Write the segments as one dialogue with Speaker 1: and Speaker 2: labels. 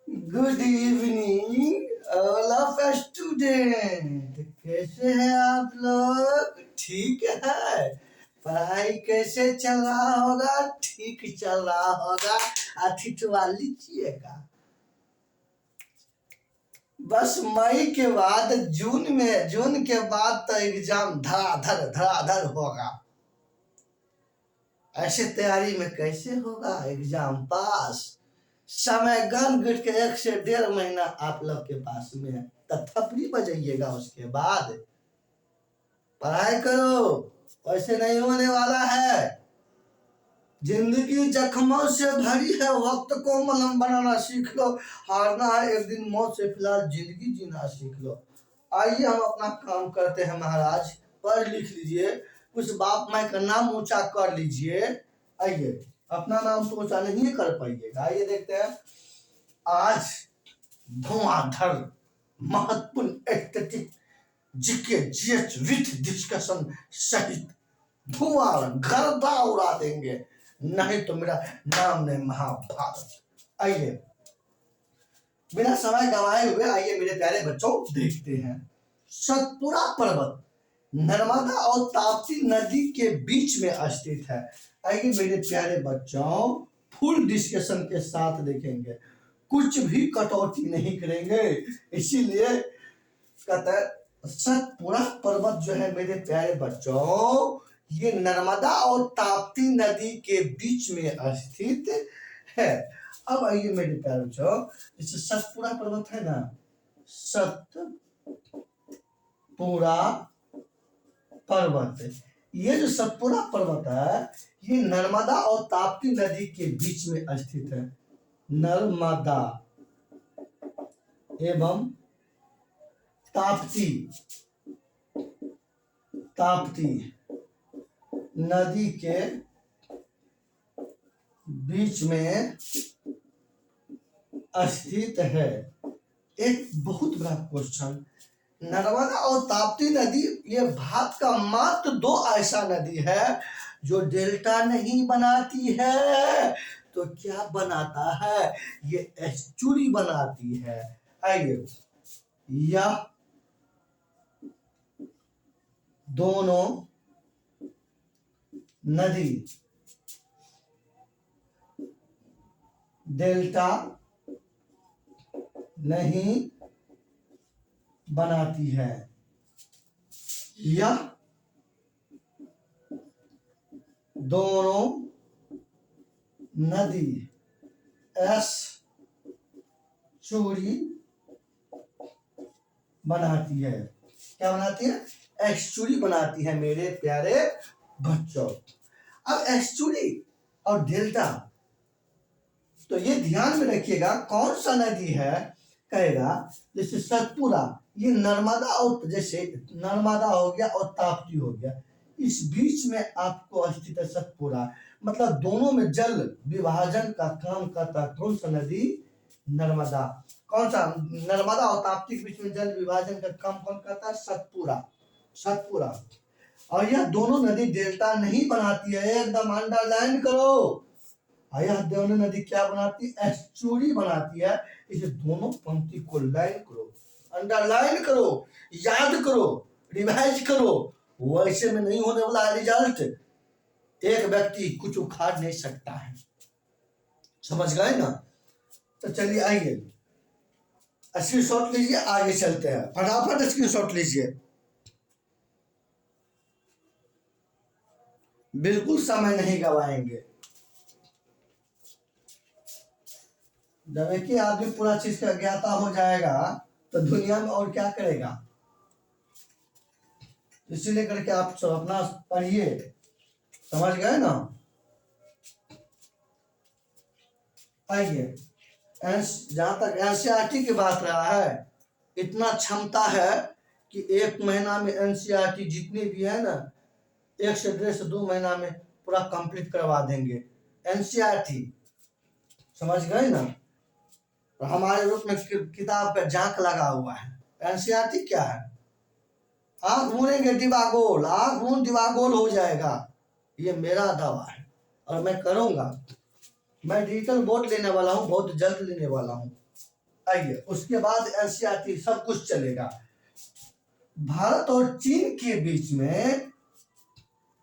Speaker 1: Good evening all of student. कैसे हैं आप लोग? ठीक है। पढ़ाई कैसे चल रहा होगा? ठीक चल रहा होगा। अथितवा लीजिएगा। बस मई के बाद जून के बाद तो एग्जाम धड़ाधड़ होगा। ऐसे तैयारी में कैसे होगा एग्जाम पास? समय गन गिट के 1 से 1.5 महीना आप लोग के पास में है। थपड़ी बजाइएगा, उसके बाद पढ़ाई करो। ऐसे नहीं होने वाला है। जिंदगी जख्मों से भरी है, वक्त को मलहम बनाना सीख लो। हारना है एक दिन मौत से, फिलहाल जिंदगी जीना सीख लो। आइए हम अपना काम करते हैं महाराज। पढ़ लिख लीजिए, कुछ बाप माई का नाम ऊंचा कर लीजिए। आइए, अपना नाम तो ऊंचा नहीं कर पाइएगा। आइए देखते हैं आज धुआंधार महत्वपूर्ण aesthetic GK GH with discussion सहित धुआं गर्दा उड़ा देंगे। नहीं तो मेरा नाम नहीं महाभारत। आइए बिना समय गंवाए हुए आइए मेरे प्यारे बच्चों देखते हैं। सतपुरा पर्वत नर्मदा और ताप्ती नदी के बीच में स्थित है। आइए मेरे प्यारे बच्चों फुल डिस्कशन के साथ देखेंगे, कुछ भी कटौती नहीं करेंगे। इसीलिए कहते हैं सतपुरा पर्वत जो है मेरे प्यारे बच्चों, ये नर्मदा और ताप्ती नदी के बीच में स्थित है। अब आइए मेरे प्यारे बच्चों, जैसे सतपुरा पर्वत है ना, सतपुरा पर्वत, ये जो सतपुरा पर्वत है ये नर्मदा और ताप्ती नदी के बीच में स्थित है। नर्मदा एवं ताप्ती नदी के बीच में स्थित है। एक बहुत बड़ा क्वेश्चन, नर्मदा और ताप्ती नदी ये भारत का मात्र 2 ऐसा नदी है जो डेल्टा नहीं बनाती है। तो क्या बनाता है? ये एस्चुरी बनाती है। आइए, यह दोनों नदी डेल्टा नहीं बनाती है। यह दोनों नदी एस्चुरी बनाती है। क्या बनाती है? एस्चुरी बनाती है मेरे प्यारे बच्चों। अब एस्चुरी और डेल्टा, तो ये ध्यान में रखिएगा कौन सा नदी है। कहेगा जैसे सतपुरा, ये नर्मदा और जैसे नर्मदा हो गया और ताप्ती हो गया, इस बीच में आपको स्थित है सतपुरा। मतलब दोनों में जल विभाजन का काम करता कौन सा नदी? नर्मदा। कौन सा? नर्मदा और ताप्ती के बीच में जल विभाजन का काम कौन करता है? सतपुरा। और यह दोनों नदी डेल्टा नहीं बनाती है, एकदम अंडरलाइन करो। यह दोनों नदी क्या बनाती है? एस्चुरी बनाती है। इसे दोनों पंक्ति को लाइन करो, अंडरलाइन करो, याद करो, रिवाइज करो। वैसे में नहीं होने वाला रिजल्ट। एक व्यक्ति कुछ उखाड़ नहीं सकता है। समझ गए ना? तो चलिए आइए स्क्रीनशॉट लीजिए, आगे चलते हैं। फटाफट स्क्रीनशॉट लीजिए, बिल्कुल समय नहीं गवाएंगे। जब एक ही आदमी पूरा चीज का ज्ञाता हो जाएगा तो दुनिया में और क्या करेगा। इसीलिए करके आप सब अपना पढ़िए। समझ गए ना? आइए, जहां तक एनसीईआरटी की बात रहा है, इतना क्षमता है कि 1 महीना में एनसीईआरटी जितनी भी है ना, 1 से 1.5 से 2 महीना में पूरा कंप्लीट करवा देंगे एनसीईआरटी। समझ गए ना? हमारे रूप में किताब पे जांक लगा हुआ है। एनसीईआरटी क्या है? आंख मूंदेंगे दिवागोल, आंख मूंद दिवागोल हो जाएगा। ये मेरा दावा है और मैं करूंगा। मैं डिजिटल बोर्ड लेने वाला हूँ, बहुत जल्द लेने वाला हूँ। आइए, उसके बाद एनसीईआरटी सब कुछ चलेगा। भारत और चीन के बीच में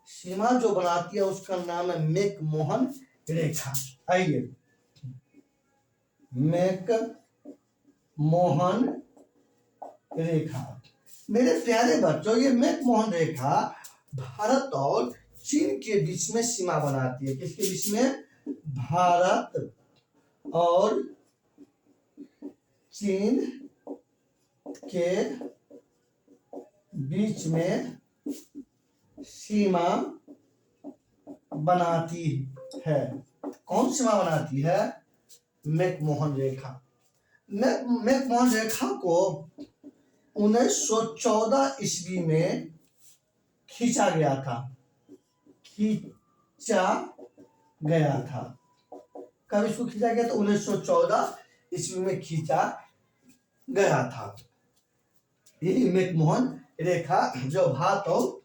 Speaker 1: सीमा जो बनाती है उसका नाम है मैक-मोहन रेखा। आइए, मैक-मोहन रेखा। मेरे प्यारे बच्चों, ये मैक-मोहन रेखा भारत और चीन के बीच में सीमा बनाती है। किसके बीच में? भारत और चीन के बीच में सीमा बनाती है। कौन सीमा बनाती है? मैक-मोहन रेखा। मैक-मोहन रेखा को 1914 ईस्वी में खींचा गया था। कब इसको खींचा गया? तो 1914 ईस्वी में खींचा गया था। ये मैक-मोहन रेखा जो भारत और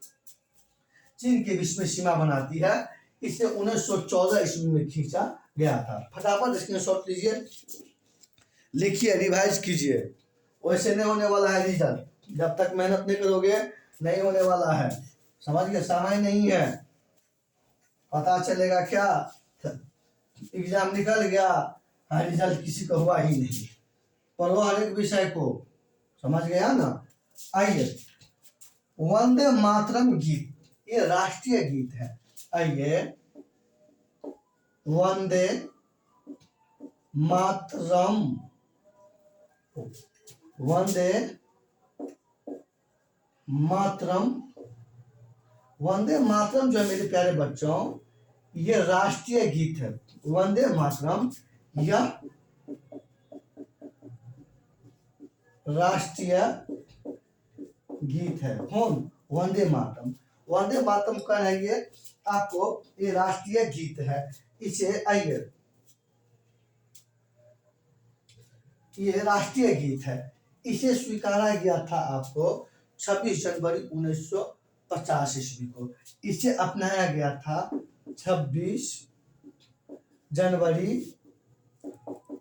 Speaker 1: चीन के बीच में सीमा बनाती है, इसे 1914 ईस्वी में खींचा गया था। फटाफट स्क्रीनशॉट लीजिए, लिखिए, रिवाइज कीजिए। वैसे नहीं होने वाला है रिजल्ट, जब तक मेहनत नहीं करोगे नहीं होने वाला है। समझ गए? समय नहीं है, पता चलेगा क्या एग्जाम निकल गया, रिजल्ट किसी को हुआ ही नहीं। पढ़ो हर एक विषय को, समझ गया ना? आइए, वंदे मातरम गीत, ये राष्ट्रीय गीत है। आइए, वंदे मातरम, वंदे मातरम, वंदे मातरम जो है मेरे प्यारे बच्चों, ये राष्ट्रीय गीत है। वंदे मातरम यह राष्ट्रीय गीत है। कौन? वंदे मातरम। वंदे मातरम कह रही है आपको, ये राष्ट्रीय गीत है। इसे, आइए, ये राष्ट्रीय गीत है। इसे स्वीकारा गया था आपको 26 जनवरी 1950 ईस्वी को। इसे अपनाया गया था 26 जनवरी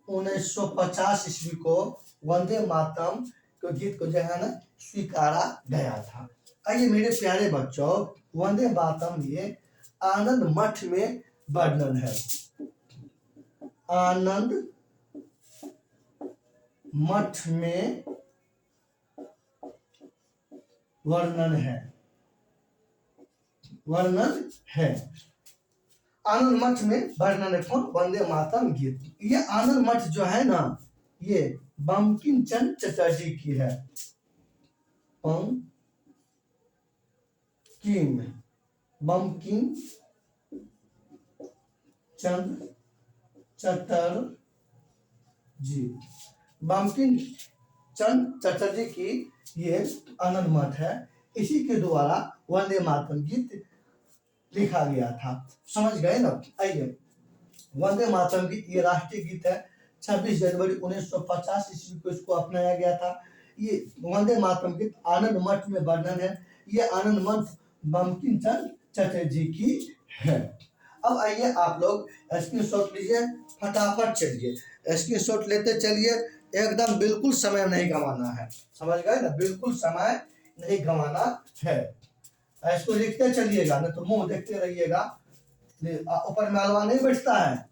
Speaker 1: 1950 ईस्वी को। वंदे मातरम के गीत को जो है ना स्वीकारा गया था। आइए मेरे प्यारे बच्चों, वंदे मातरम ये आनंद मठ में वर्णन है। आनंद मठ में वर्णन है, वर्णन है। आनंद मठ में वर्णन है। कौन? वंदे मातरम गीत। ये आनंद मठ जो है ना, ये बंकिम चंद्र चटर्जी की है। बंकिम चंद्र चटर्जी, बंकिम चंद्र चटर्जी की ये आनंद मठ है। इसी के द्वारा वंदे मातरम गीत लिखा गया था। समझ गए ना? आइए, वंदे मातरम गीत ये राष्ट्रीय गीत है। 26 जनवरी 1950 ईस्वी को इसको अपनाया गया था। ये वंदे मातरम गीत आनंद मठ में वर्णन है। ये आनंद मठ बंकिम चंद्र चटर्जी की है। अब आइए आप लोग स्क्रीनशॉट लीजिए, फटाफट चलिए स्क्रीनशॉट लेते चलिए, एकदम बिल्कुल समय नहीं गंवाना है। समझ गए ना? बिल्कुल समय नहीं गंवाना है। इसको लिखते चलिएगा, नहीं तो मुंह देखते रहिएगा, ऊपर में अलवा नहीं बैठता है।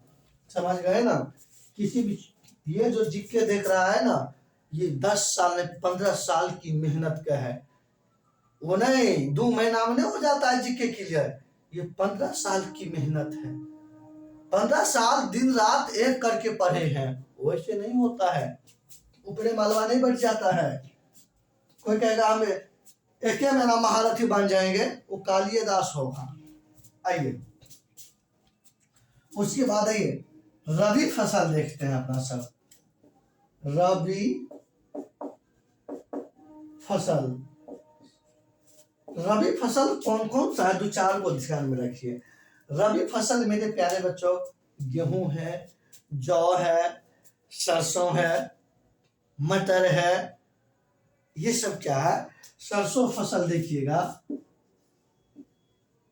Speaker 1: समझ गए ना? किसी भी, ये जो जिक्के देख रहा है ना, ये 10 साल 15 साल की मेहनत का है। वो नहीं 2 महीना में नहीं हो जाता है जिक्के के लिए, ये 15 साल की मेहनत है। 15 साल दिन रात एक करके पढ़े हैं, वैसे नहीं होता है, ऊपरे मालवा नहीं बैठ जाता है। कोई कहेगा हमें एक महीना महारथी बन जाएंगे, वो कालिए दास होगा। आइए, उसके बाद आइए रबी फसल देखते हैं अपना सब। रबी फसल, रबी फसल कौन कौन सा है? 2-4 को ध्यान में रखिए। रबी फसल मेरे प्यारे बच्चों, गेहूं है, जौ है, सरसों है, मटर है, ये सब क्या है? सरसों फसल देखिएगा,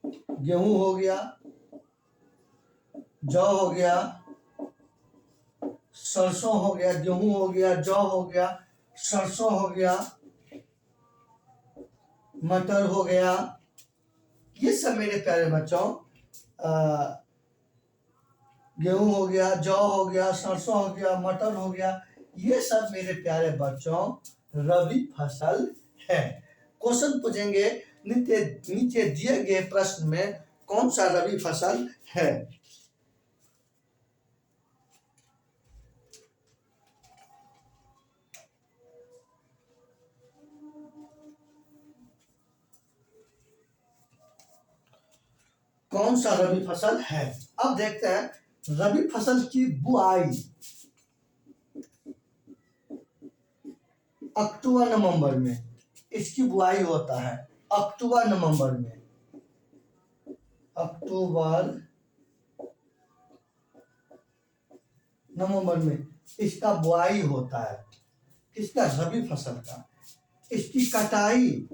Speaker 1: गेहूं हो गया, जौ हो गया, सरसों हो गया, गेहूं हो गया, जौ हो गया, सरसों हो गया, मटर हो गया, ये सब मेरे प्यारे बच्चों गेहूं हो गया, जौ हो गया, सरसों हो गया, मटर हो गया, ये सब मेरे प्यारे बच्चों रबी फसल है। क्वेश्चन पूछेंगे नीचे नीचे दिए गए प्रश्न में कौन सा रबी फसल है। कौन सा रबी फसल है। अब देखते हैं रबी फसल की बुआई अक्टूबर नवंबर में, इसकी बुआई होता है अक्टूबर नवंबर में, अक्टूबर नवंबर में इसका बुआई होता है। किसका? रबी फसल का। इसकी कटाई,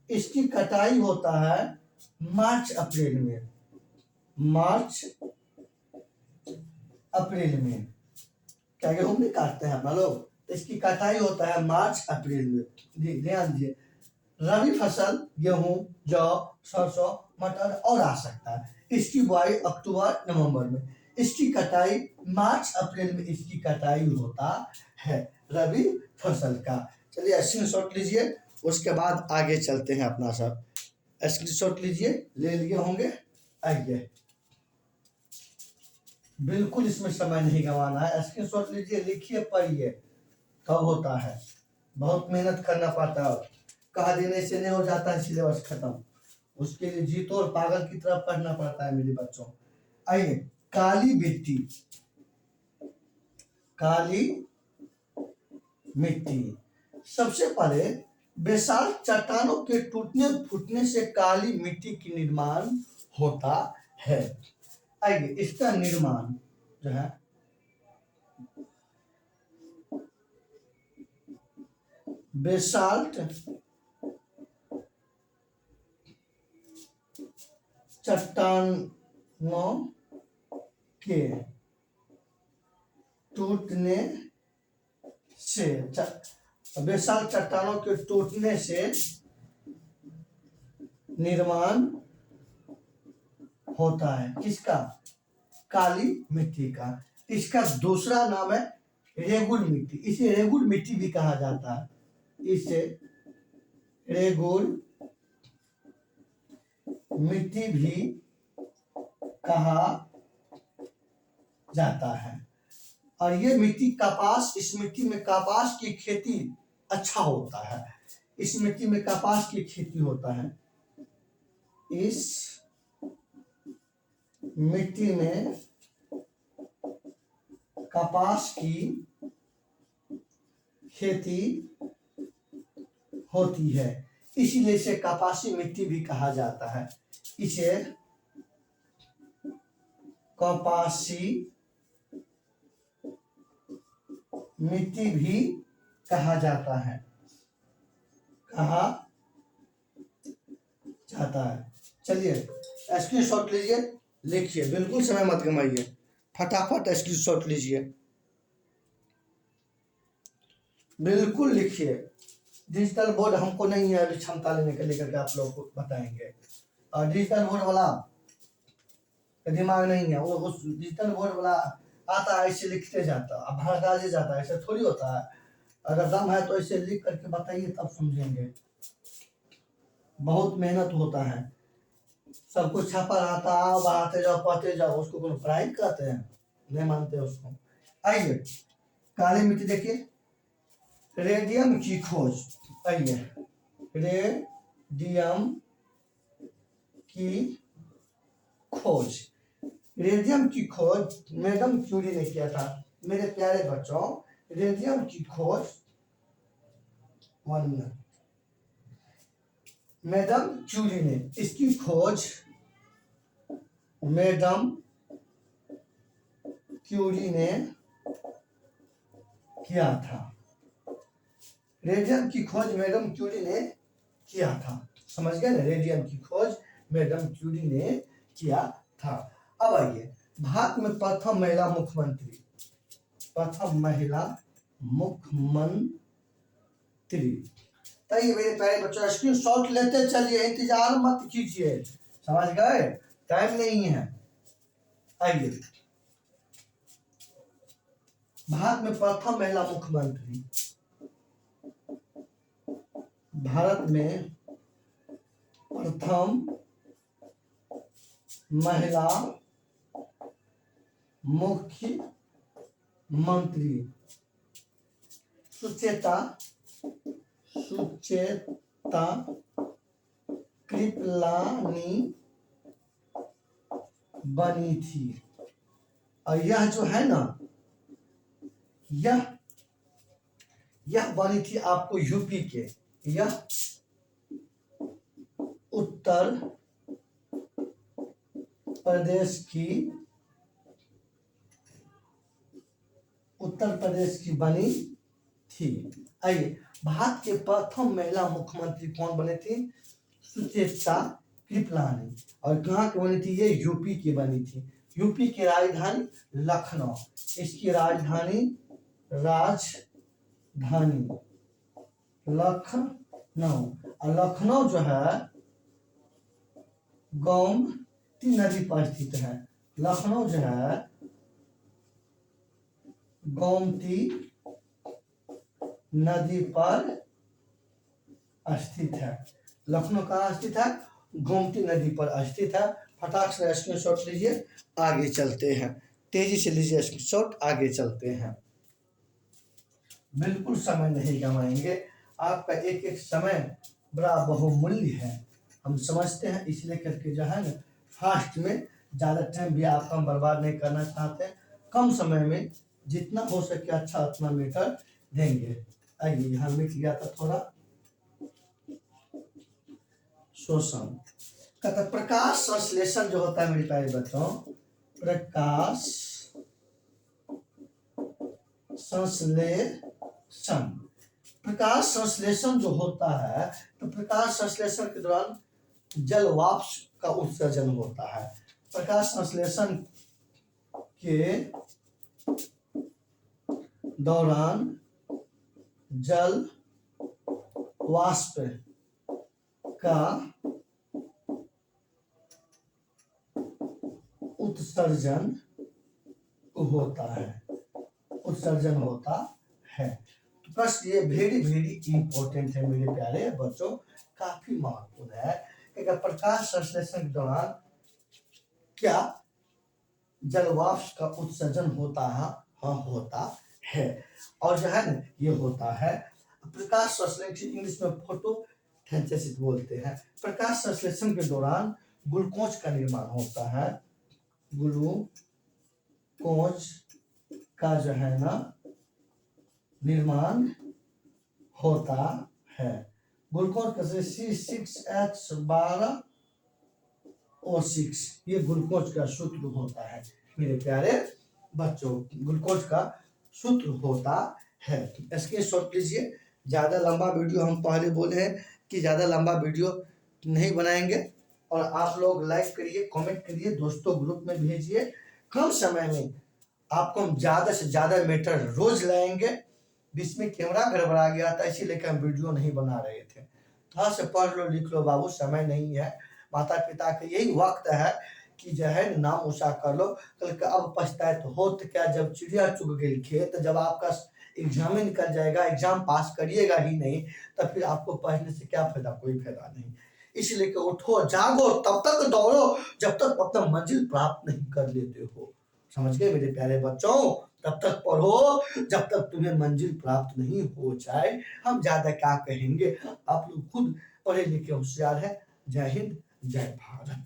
Speaker 1: इसकी कटाई होता है मार्च अप्रैल में, मार्च अप्रैल में। क्या गेहूं नहीं काटते हैं अपना लोग, तो इसकी कटाई होता है मार्च अप्रैल में। ध्यान दीजिए, रबी फसल गेहूं, जौ, सरसों, मटर और आ सकता है। इसकी बुआई अक्टूबर नवंबर में, इसकी कटाई मार्च अप्रैल में, इसकी कटाई होता है रबी फसल का। चलिए स्क्रीनशॉट लीजिए, उसके बाद आगे चलते हैं अपना सब। स्क्रीनशॉट लीजिए, ले लिए होंगे। आइए, बिल्कुल इसमें समय नहीं गंवाना है। स्क्रीनशॉट लीजिए, लिखिए, पढ़िए, कब होता है। बहुत मेहनत करना पड़ता है, कहा देने से नहीं हो जाता है सिलेबस खत्म। उसके लिए जी तोड़ पागल की तरह पढ़ना पड़ता है मेरे बच्चों। आइए, काली मिट्टी, काली मिट्टी। सबसे पहले बेसाल्ट चट्टानों के टूटने फूटने से काली मिट्टी की निर्माण होता है। आइए, इसका निर्माण जो है बेसाल्ट चट्टानों के टूटने से, बेसाल्ट चट्टानों के टूटने से निर्माण होता है। किसका? काली मिट्टी का। इसका दूसरा नाम है रेगुल मिट्टी। इसे रेगुल मिट्टी भी कहा जाता है, इसे रेगुल मिट्टी भी कहा जाता है। और ये मिट्टी कपास, इस मिट्टी में कपास की खेती अच्छा होता है। इस मिट्टी में कपास की खेती होता है। इस मिट्टी में कपास की खेती होती है, इसीलिए इसे कपासी मिट्टी भी कहा जाता है। इसे कपासी मिट्टी भी कहा जाता है, कहा जाता है। चलिए स्क्रीनशॉट लीजिए, लिखिए, बिल्कुल समय मत गंवाइए, फटाफट स्क्रीनशॉट लीजिए, बिल्कुल लिखिए। डिजिटल बोर्ड हमको नहीं है अभी क्षमता लेने के लेकर के आप लोग को बताएंगे, और डिजिटल बोर्ड वाला दिमाग नहीं है, वो उस डिजिटल बोर्ड वाला आता है ऐसे लिखते जाता, अब भड़का ले जाता है, ऐसे थोड़ी होता है। अगर दम है तो ऐसे लिख करके बताइए, तब समझेंगे। बहुत मेहनत होता है, सब कुछ छापा रहता है, बढ़ाते जाओ पढ़ते जाओ, उसको कोई प्राइड कहते हैं? नहीं मानते उसको। आइए, काली मिट्टी देखिए, रेडियम की खोज। आइए, रेडियम की खोज, रेडियम की खोज मैडम क्यूरी ने किया था। मेरे प्यारे बच्चों, रेडियम की खोज मैडम क्यूरी ने, इसकी खोज मैडम क्यूरी ने किया था। रेडियम की खोज मैडम क्यूरी ने किया था, समझ गए ना? रेडियम की खोज मैडम क्यूरी ने किया था। अब आइए, भारत में प्रथम महिला मुख्यमंत्री, प्रथम महिला मुख्यमंत्री। तो मेरे प्यारे बच्चों स्क्रीन शॉट लेते चलिए, इंतजार मत कीजिए, समझ गए, टाइम नहीं है। आइए, भारत में प्रथम महिला मुख्यमंत्री, भारत में प्रथम महिला मुख्यमंत्री सुचेता कृपलानी बनी थी। और यह जो है ना, यह बनी थी आपको यूपी के, यह उत्तर प्रदेश की बनी थी। आइए, भारत के प्रथम महिला मुख्यमंत्री कौन बने थी? सुचेता कृपलानी। और कहाँ की बनी थी? ये यूपी की बनी थी। यूपी की राजधानी लखनऊ, इसकी राजधानी लखनऊ। और लखनऊ जो है गोमती नदी पर स्थित है। लखनऊ जो है गोमती नदी पर स्थित है। लखनऊ कहाँ स्थित है? गोमती नदी पर स्थित है। फटाक से स्क्रीनशॉट लीजिए, आगे चलते हैं, तेजी से लीजिए स्क्रीनशॉट, आगे चलते हैं। बिल्कुल समय नहीं गवाएंगे, आपका एक एक समय बड़ा बहुमूल्य है, हम समझते हैं, इसलिए करके जो है ना फास्ट में, ज़्यादा टाइम भी आपका बर्बाद नहीं करना चाहते, कम समय में जितना हो सके अच्छा उतना मीटर देंगे। आइए, यहाँ मिट गया था थोड़ा, शोषण कहता प्रकाश संश्लेषण जो होता है मेरे प्यारे बच्चों, प्रकाश संश्लेषण जो होता है, तो प्रकाश संश्लेषण के दौरान जल वाष्प का उत्सर्जन होता है। प्रकाश संश्लेषण के दौरान जल वाष्प का उत्सर्जन होता है। तो प्रश्न ये वेरी इंपॉर्टेंट है मेरे प्यारे बच्चों, काफी महत्वपूर्ण है कि प्रकाश संश्लेषण के दौरान क्या जल वाष्प का उत्सर्जन होता है? हाँ, होता है। और जो है ना ये होता है प्रकाश संश्लेषण, इंग्लिश में फोटोसिंथेसिस बोलते हैं। प्रकाश संश्लेषण के दौरान ग्लूकोज का निर्माण होता है, ग्लूकोज का जो है ना निर्माण होता है। ग्लूकोज का C6H12O6, ये ग्लूकोज का सूत्र होता है मेरे प्यारे बच्चों, ग्लूकोज का सूत्र होता है। इसके शॉर्ट लीजिए, ज़्यादा लंबा वीडियो हम पहले बोले हैं कि ज़्यादा लंबा वीडियो नहीं बनाएंगे, और आप लोग लाइक करिए, कमेंट करिए, दोस्तों ग्रुप में भेजिए। कम समय में आपको हम ज़्यादा से ज़्यादा मैटर रोज लाएंगे। बीच में कैमरा गड़बड़ा गया था, इसीलिए हम वीडियो नहीं बना रहे थे। थोड़ा से पढ़ लो लिख लो बाबू, समय नहीं है। माता पिता का यही वक्त है कि जो है नाम ऊँचा कर लो, कल का अब पछताए तो होत क्या, जब चिड़िया चुग गई खेत, जब आपका एग्जाम ही निकल जाएगा, एग्जाम पास करिएगा ही नहीं, तब फिर आपको पढ़ने से क्या फायदा? कोई फायदा नहीं। इसलिए कि उठो जागो, तब तक दौड़ो जब तक अपना मंजिल प्राप्त नहीं कर लेते हो। समझ गए मेरे प्यारे बच्चों? तब तक पढ़ो जब तक तुम्हें मंजिल प्राप्त नहीं हो जाए। हम ज्यादा क्या कहेंगे, आप लोग खुद पढ़े लिखे होशियार है। जय हिंद, जय भारत।